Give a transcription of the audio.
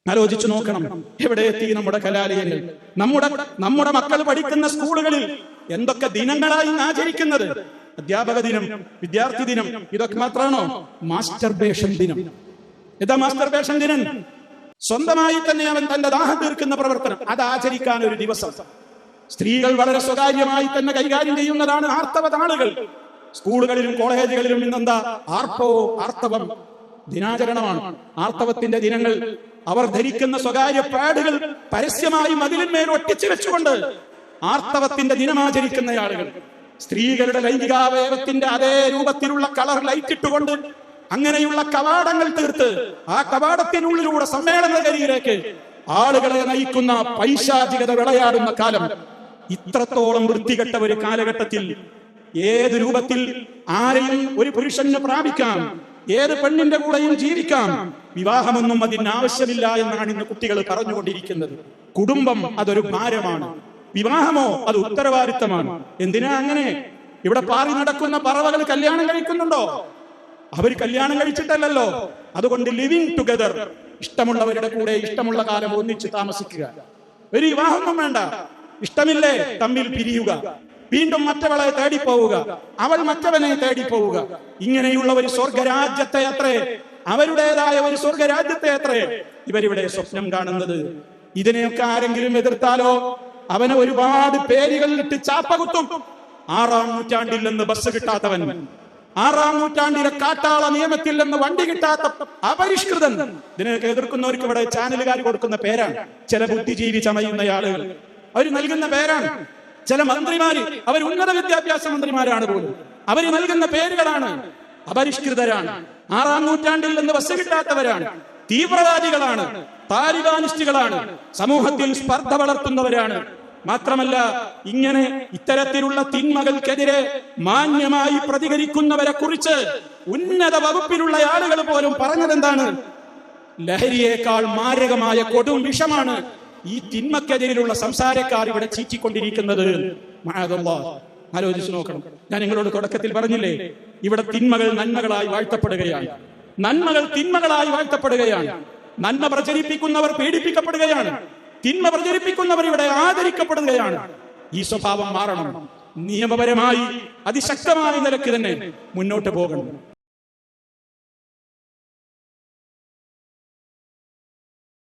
ആലോചിച്ചു നോക്കണം, എവിടെ എത്തി നമ്മുടെ കലാലയങ്ങൾ? നമ്മുടെ മക്കൾ പഠിക്കുന്ന സ്കൂളുകളിൽ എന്തൊക്കെ ദിനങ്ങളായി ആചരിക്കുന്നത്? അധ്യാപക ദിനം, വിദ്യാർത്ഥി ദിനം, ഇതൊക്കെ മാത്രമാണോ? മാസ്റ്റർബേഷൻ ദിനം. എന്താ മാസ്റ്റർബേഷൻ ദിനം? സ്വന്തമായി തന്നെ അവൻ തന്റെ ദാഹം തീർക്കുന്ന പ്രവർത്തനം, അത് ആചരിക്കാൻ ഒരു ദിവസം. സ്ത്രീകൾ വളരെ സ്വകാര്യമായി തന്നെ കൈകാര്യം ചെയ്യുന്നതാണ് ആർത്തവ നാളുകൾ. സ്കൂളുകളിലും കോളേജുകളിലും ഇന്നെന്താ? ആർത്തവം ദിനാചരണമാണ്. ആർത്തവത്തിന്റെ ദിനങ്ങൾ അവർ ധരിക്കുന്ന സ്വകാര്യ പാഡുകൾ പരസ്യമായി മതിലിന്മേൽ ഒട്ടിച്ചു വെച്ചുകൊണ്ട് ആർത്തവത്തിന്റെ ദിനമാചരിക്കുന്ന ആളുകൾ. സ്ത്രീകളുടെ ലൈംഗികാവയവത്തിന്റെ അതേ രൂപത്തിലുള്ള കളർ ലൈറ്റ് ഇട്ടുകൊണ്ട് അങ്ങനെയുള്ള കവാടങ്ങൾ തീർത്ത് ആ കവാടത്തിനുള്ളിലൂടെ സമ്മേളനഗതിയിലേക്ക് ആളുകളെ നയിക്കുന്ന പൈശാചികത വിളയാടുന്ന കാലം. ഇത്രത്തോളം വൃത്തികെട്ട ഒരു കാലഘട്ടത്തിൽ ഏത് രൂപത്തിൽ ആരെയും ഒരു പുരുഷന് പ്രാപിക്കാം, ഏത് പെണ്ണിന്റെ കൂടെയും ജീവിക്കാം, വിവാഹമൊന്നും അതിനാവശ്യമില്ല എന്നാണ് ഇന്ന് കുട്ടികൾ പറഞ്ഞുകൊണ്ടിരിക്കുന്നത്. കുടുംബം അതൊരു ഭാരമാണ്, വിവാഹമോ അത് ഉത്തരവാദിത്തമാണ്. എന്തിനാ അങ്ങനെ? ഇവിടെ പാറി നടക്കുന്ന പറവകൾ കല്യാണം കഴിക്കുന്നുണ്ടോ? അവർ കല്യാണം കഴിച്ചിട്ടല്ലോ. അതുകൊണ്ട് ലിവിങ് ടുഗദർ, ഇഷ്ടമുള്ളവരുടെ കൂടെ ഇഷ്ടമുള്ള കാലം ഒന്നിച്ച് താമസിക്കുക. ഒരു വിവാഹമൊന്നും വേണ്ട. ഇഷ്ടമില്ലേ, തമ്മിൽ പിരിയുക, വീണ്ടും മറ്റവളെ തേടിപ്പോവുക, അവൾ മറ്റവനെ തേടിപ്പോവുക. ഇങ്ങനെയുള്ള ഒരു സ്വർഗരാജ്യത്തെ അത്രേ, അവരുടേതായ ഒരു സ്വർഗരാജ്യത്തെ അത്രേ ഇവരിവിടെ സ്വപ്നം കാണുന്നത്. ഇതിനെയൊക്കെ ആരെങ്കിലും എതിർത്താലോ അവനെ ഒരുപാട് പേരുകളിലിട്ട് ചാപ്പകുത്തും. 6-ാം നൂറ്റാണ്ടിൽ നിന്ന് ബസ് കിട്ടാത്തവൻ, 6-ാം നൂറ്റാണ്ടിലെ കാട്ടാള നിയമത്തിൽ നിന്ന് വണ്ടി കിട്ടാത്ത അപരിഷ്കൃതൻ. ഇതിനെയൊക്കെ എതിർക്കുന്നവർക്ക് ഇവിടെ ചാനലുകാർ കൊടുക്കുന്ന പേരാണ്. ചില ബുദ്ധിജീവി ചമയുന്ന ആളുകൾ അവർ നൽകുന്ന പേരാണ്. ചില മന്ത്രിമാര്, അവർ ഉന്നത വിദ്യാഭ്യാസ മന്ത്രിമാരാണ് പോലും, അവർ നൽകുന്ന പേരുകളാണ്. അപരിഷ്കൃതരാണ്, 6-ാം നൂറ്റാണ്ടിൽ നിന്ന് ബസ് കിട്ടാത്തവരാണ്, തീവ്രവാദികളാണ്, താലിബാനിസ്റ്റുകളാണ്, സമൂഹത്തിൽ സ്പർദ്ധ വളർത്തുന്നവരാണ്. മാത്രമല്ല, ഇങ്ങനെ ഇത്തരത്തിലുള്ള തിന്മകൾക്കെതിരെ മാന്യമായി പ്രതികരിക്കുന്നവരെ കുറിച്ച് ഉന്നത വകുപ്പിലുള്ള ആളുകൾ പോലും പറഞ്ഞതെന്താണ്? ലഹരിയേക്കാൾ മാരകമായ കൊടും വിഷമാണ് ഈ തിന്മക്കെതിരെയുള്ള സംസാരക്കാർ ഇവിടെ ചീറ്റിക്കൊണ്ടിരിക്കുന്നത്. ആലോചിച്ചു നോക്കണം. ഞാൻ നിങ്ങളോട് തുടക്കത്തിൽ പറഞ്ഞില്ലേ, ഇവിടെ തിന്മകൾ നന്മകളായി വാഴ്ത്തപ്പെടുകയാണ്, നന്മകൾ തിന്മകളായി വാഴ്ത്തപ്പെടുകയാണ്. നന്മ പ്രചരിപ്പിക്കുന്നവർ പീഡിപ്പിക്കപ്പെടുകയാണ്, തിന്മ പ്രചരിപ്പിക്കുന്നവർ ഇവിടെ ആദരിക്കപ്പെടുകയാണ്. ഈ സ്വഭാവം മാറണം. നിയമപരമായി അതിശക്തമായ നിലയ്ക്ക് തന്നെ മുന്നോട്ട് പോകണം.